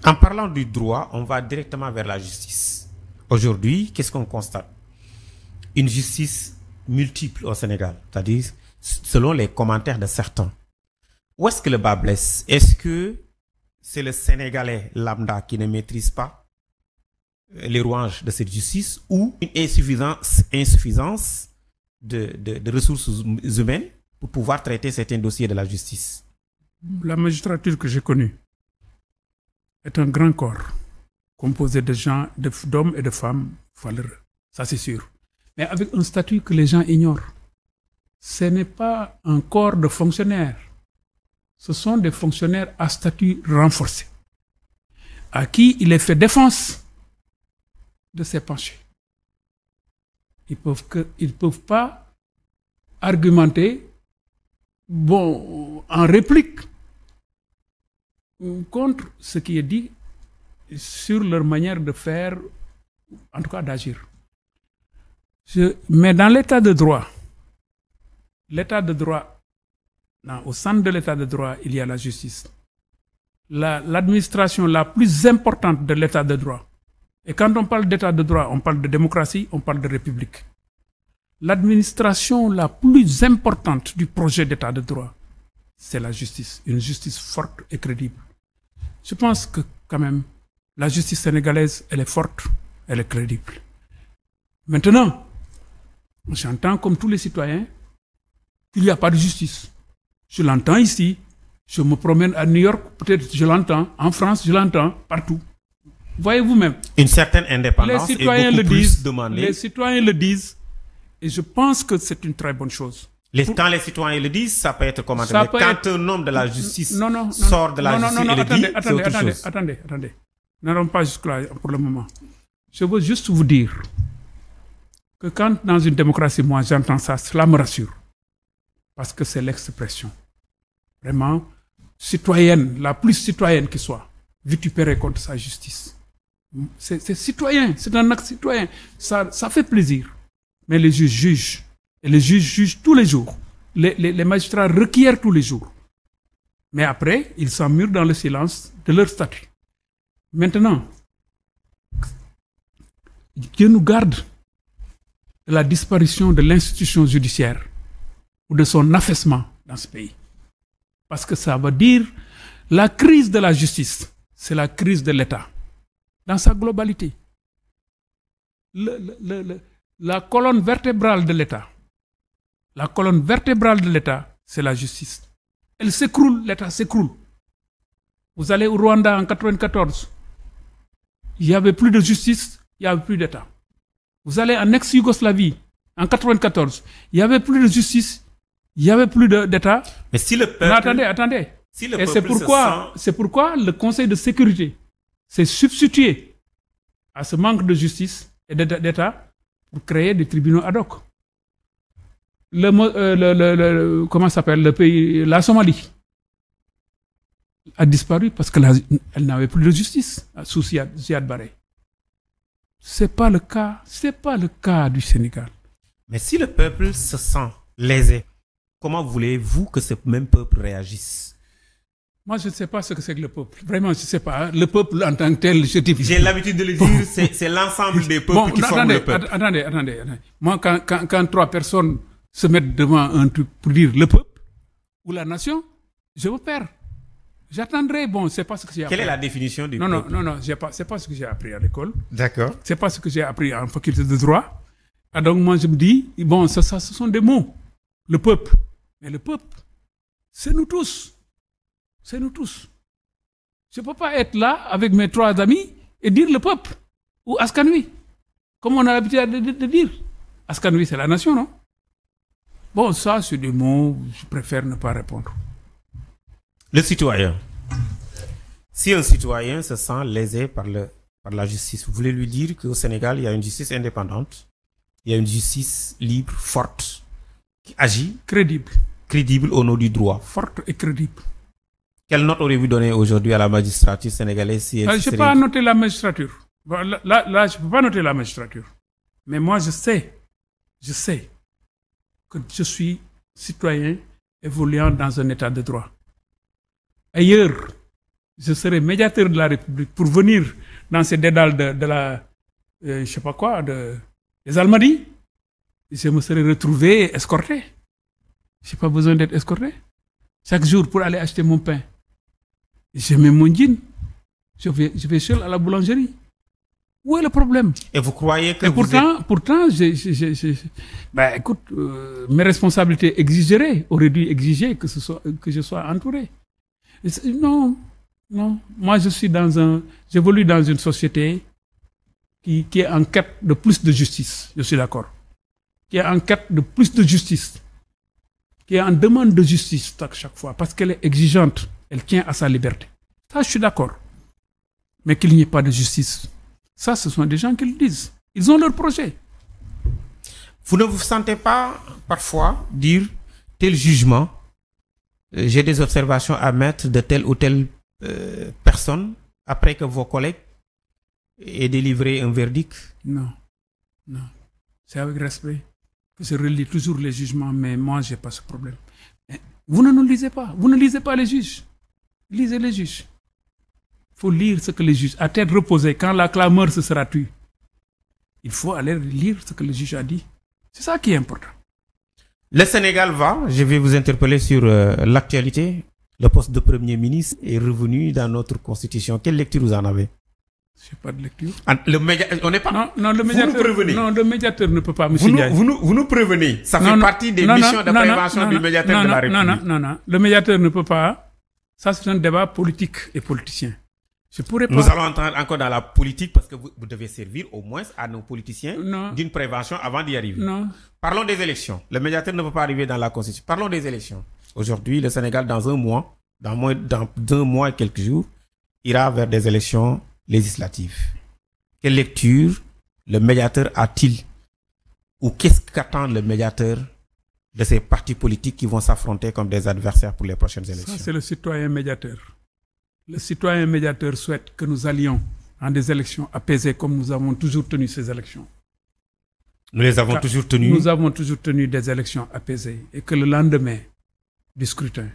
En parlant du droit, on va directement vers la justice. Aujourd'hui, qu'est-ce qu'on constate? Une justice multiple au Sénégal, c'est-à-dire selon les commentaires de certains. Où est-ce que le bas blesse? Est-ce que c'est le Sénégalais lambda qui ne maîtrise pas les rouages de cette justice ou une insuffisance de ressources humaines pour pouvoir traiter certains dossiers de la justice? La magistrature que j'ai connue est un grand corps composé de gens, d'hommes et de femmes valeureux. Ça, c'est sûr. Mais avec un statut que les gens ignorent. Ce n'est pas un corps de fonctionnaires. Ce sont des fonctionnaires à statut renforcé, à qui il est fait défense de ses penchés. Ils peuvent pas argumenter en réplique contre ce qui est dit sur leur manière de faire, en tout cas d'agir. Mais dans l'état de droit, au centre de l'état de droit, il y a la justice. L'administration la plus importante de l'état de droit. Et quand on parle d'état de droit, on parle de démocratie, on parle de république. L'administration la plus importante du projet d'état de droit, c'est la justice. Une justice forte et crédible. Je pense que quand même, la justice sénégalaise, elle est forte, elle est crédible. Maintenant, j'entends comme tous les citoyens qu'il n'y a pas de justice. Je l'entends ici, je me promène à New York, peut-être je l'entends, en France je l'entends, partout. Voyez vous-même. Une certaine indépendance est beaucoup plus demandée. Les citoyens le disent, et je pense que c'est une très bonne chose. Quand les citoyens le disent, ça peut être commenté. Mais quand un homme de la justice sort de la justice et le dit, c'est autre chose. Attendez. N'allons pas jusque-là pour le moment. Je veux juste vous dire que quand dans une démocratie, moi j'entends ça, cela me rassure. Parce que c'est l'expression vraiment citoyenne, la plus citoyenne qui soit, vitupérée contre sa justice. C'est citoyen, c'est un acte citoyen. Ça fait plaisir. Mais les juges jugent. Et les juges jugent tous les jours. Les magistrats requièrent tous les jours. Mais après, ils s'emmurent dans le silence de leur statut. Maintenant, Dieu nous garde de la disparition de l'institution judiciaire ou de son affaissement dans ce pays. Parce que ça veut dire la crise de la justice, c'est la crise de l'État, dans sa globalité. La colonne vertébrale de l'État, c'est la justice. Elle s'écroule, l'État s'écroule. Vous allez au Rwanda en 1994, il n'y avait plus de justice, il n'y avait plus d'État. Vous allez en ex-Yougoslavie en 1994, il n'y avait plus de justice, il n'y avait plus d'État. Mais si le peuple... Non, attendez. Si le et peuple c'est pourquoi le Conseil de sécurité s'est substitué à ce manque de justice et d'État pour créer des tribunaux ad hoc. Comment s'appelle le pays? La Somalie a disparu parce qu'elle n'avait plus de justice sous Ziad Barre. C'est pas le cas du Sénégal. Mais si le peuple se sent lésé, comment voulez-vous que ce même peuple réagisse? Moi, je ne sais pas ce que c'est que le peuple. Vraiment, je ne sais pas. Le peuple en tant que tel, j'ai l'habitude de le dire, c'est l'ensemble des peuples qui forment le peuple. Attendez. Moi, quand trois personnes se mettent devant un truc pour dire le peuple ou la nation, je me perds. J'attendrai, c'est pas ce que j'ai appris. Quelle est la définition du peuple? Non, c'est pas ce que j'ai appris à l'école. D'accord. C'est pas ce que j'ai appris en faculté de droit. Et donc, moi, je me dis, ce sont des mots. Le peuple. Mais le peuple, c'est nous tous. C'est nous tous. Je ne peux pas être là avec mes trois amis et dire le peuple ou Askanui. Comme on a l'habitude de dire. Askanui, c'est la nation, non? Ça, c'est des mots, je préfère ne pas répondre. Le citoyen. Si un citoyen se sent lésé par la justice, vous voulez lui dire qu'au Sénégal, il y a une justice indépendante, il y a une justice libre, forte, qui agit. Crédible au nom du droit. Forte et crédible. Quelle note aurez-vous donné aujourd'hui à la magistrature sénégalaise si elle je ne peux pas noter la magistrature. Là, je ne peux pas noter la magistrature. Mais moi, je sais que je suis citoyen évoluant dans un état de droit. Ailleurs, je serai médiateur de la République pour venir dans ces dédales de la, je sais pas quoi, des Almadies, je me serais retrouvé escorté. Je n'ai pas besoin d'être escorté. Chaque jour, pour aller acheter mon pain, je mets mon jean. Je vais seul à la boulangerie. Où est le problème? Et vous croyez que pourtant, écoute, mes responsabilités auraient dû exiger que je sois entouré. Non. Moi, j'évolue dans une société qui est en quête de plus de justice. Je suis d'accord. Qui est en quête de plus de justice. Qui est en demande de justice chaque fois. Parce qu'elle est exigeante. Elle tient à sa liberté. Ça, je suis d'accord. Mais qu'il n'y ait pas de justice. Ça, ce sont des gens qui le disent. Ils ont leur projet. Vous ne vous sentez pas parfois dire tel jugement, j'ai des observations à mettre de telle ou telle personne après que vos collègues aient délivré un verdict? Non. C'est avec respect que je relis toujours les jugements, mais moi, je n'ai pas ce problème. Vous ne nous lisez pas. Vous ne lisez pas les juges. Lisez les juges. Il faut lire ce que les juges, à tête reposée, quand la clameur se sera tue, il faut aller lire ce que le juge a dit. C'est ça qui est important. Le Sénégal va, je vais vous interpeller sur l'actualité. Le poste de Premier ministre est revenu dans notre constitution. Quelle lecture vous en avez? Je n'ai pas de lecture. On n'est pas... Non, le médiateur, vous nous prévenez. Non, le médiateur ne peut pas, M. Diaye. Vous nous prévenez. Ça fait partie des missions de prévention du médiateur de la République. Non. Le médiateur ne peut pas. Ça, c'est un débat politique et politicien. Nous allons entrer encore dans la politique parce que vous devez servir au moins à nos politiciens d'une prévention avant d'y arriver. Non. Parlons des élections. Le médiateur ne peut pas arriver dans la Constitution. Parlons des élections. Aujourd'hui, le Sénégal, dans un mois et quelques jours, ira vers des élections législatives. Quelle lecture le médiateur a-t-il? Ou qu'est-ce qu'attend le médiateur de ces partis politiques qui vont s'affronter comme des adversaires pour les prochaines élections? Ça, c'est le citoyen médiateur. Le citoyen médiateur souhaite que nous allions en des élections apaisées comme nous avons toujours tenu ces élections. Nous les avons toujours tenues. Nous avons toujours tenu des élections apaisées et que le lendemain du scrutin,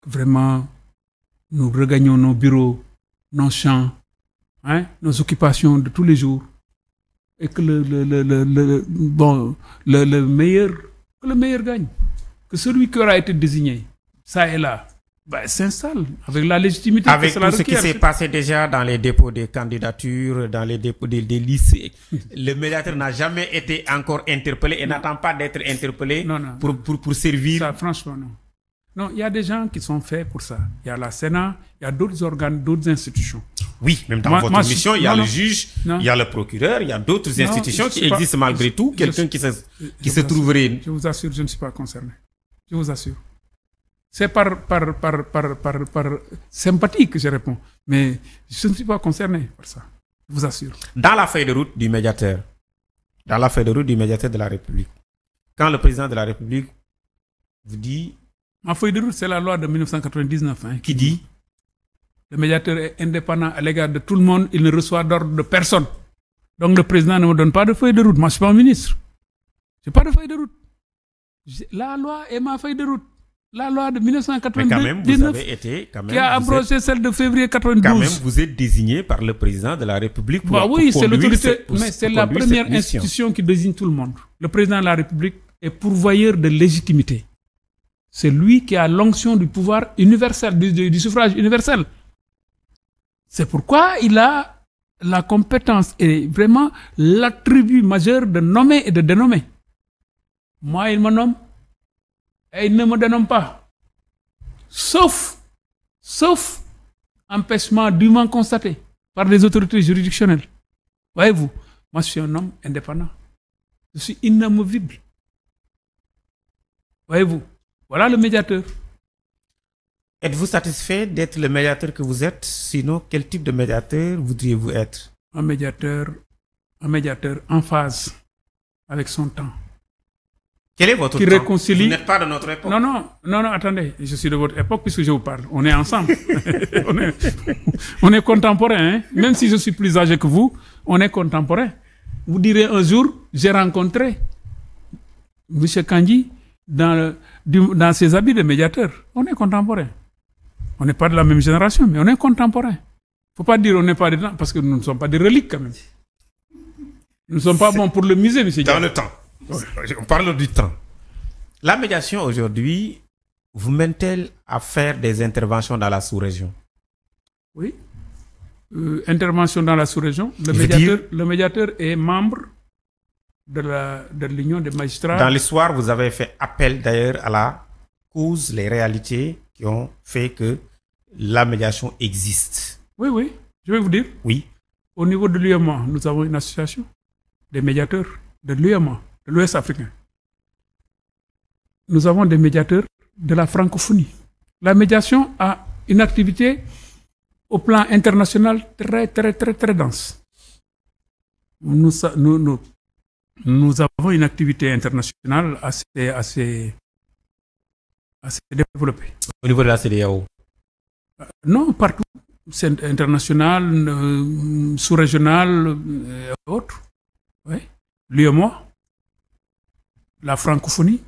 vraiment, nous regagnons nos bureaux, nos champs, nos occupations de tous les jours et que le meilleur gagne. Que celui qui aura été désigné, ça et là, s'installe avec la légitimité avec que cela tout ce qui s'est passé déjà dans les dépôts des candidatures, dans les dépôts des listes. Le médiateur n'a jamais été encore interpellé et n'attend pas d'être interpellé pour servir. Ça, franchement, non. Non, il y a des gens qui sont faits pour ça. Il y a la Sénat, il y a d'autres organes, d'autres institutions. Oui, même dans votre mission, il y a le juge, il y a le procureur, il y a d'autres institutions qui existent malgré tout. Quelqu'un qui se trouverait... Je vous assure, je ne suis pas concerné. Je vous assure. C'est par sympathie que je réponds. Mais je ne suis pas concerné par ça. Je vous assure. Dans la feuille de route du médiateur, de la République, quand le président de la République vous dit... Ma feuille de route, c'est la loi de 1999. Qui dit? Le médiateur est indépendant à l'égard de tout le monde. Il ne reçoit d'ordre de personne. Donc le président ne me donne pas de feuille de route. Moi, je ne suis pas un ministre. Je n'ai pas de feuille de route. La loi est ma feuille de route. La loi de 1999 mais quand même, vous avez été, qui a abrogé celle de février 92. Quand même, vous êtes désigné par le président de la République pour oui, c'est l'autorité, mais c'est la première institution qui désigne tout le monde. Le président de la République est pourvoyeur de légitimité. C'est lui qui a l'onction du pouvoir universel, du suffrage universel. C'est pourquoi il a la compétence et vraiment l'attribut majeur de nommer et de dénommer. Moi, il me nomme. Et il ne me dénomme pas. Sauf empêchement dûment constaté par des autorités juridictionnelles. Voyez-vous, moi je suis un homme indépendant. Je suis inamovible. Voyez-vous, voilà le médiateur. Êtes-vous satisfait d'être le médiateur que vous êtes? Sinon, quel type de médiateur voudriez-vous être? Un médiateur en phase avec son temps. Quel est votre qui temps? Réconcilie... Vous n'êtes pas de notre époque. Non, attendez. Je suis de votre époque puisque je vous parle. On est ensemble. on est contemporains. Même si je suis plus âgé que vous, on est contemporains. Vous direz un jour, j'ai rencontré M. Kandji dans ses habits de médiateur. On est contemporains. On n'est pas de la même génération, mais on est contemporains. Il ne faut pas dire on n'est pas dedans, parce que nous ne sommes pas des reliques quand même. Nous ne sommes pas bons pour le musée, M. Dans le temps. On parle du temps. La médiation aujourd'hui vous mène-t-elle à faire des interventions dans la sous-région? Oui. Intervention dans la sous-région. Le médiateur est membre de l'Union des magistrats. Dans l'histoire, vous avez fait appel d'ailleurs à la cause, les réalités qui ont fait que la médiation existe. Oui, oui. Je vais vous dire. Oui. Au niveau de l'UEMOA, nous avons une association des médiateurs de l'UEMOA, de l'Ouest africain. Nous avons des médiateurs de la francophonie. La médiation a une activité au plan international très, très, très, très dense. Nous avons une activité internationale assez développée. Au niveau de la CEDEAO? Non, partout. C'est international, sous-régional et autres. Oui. L'UEMOA, la francophonie.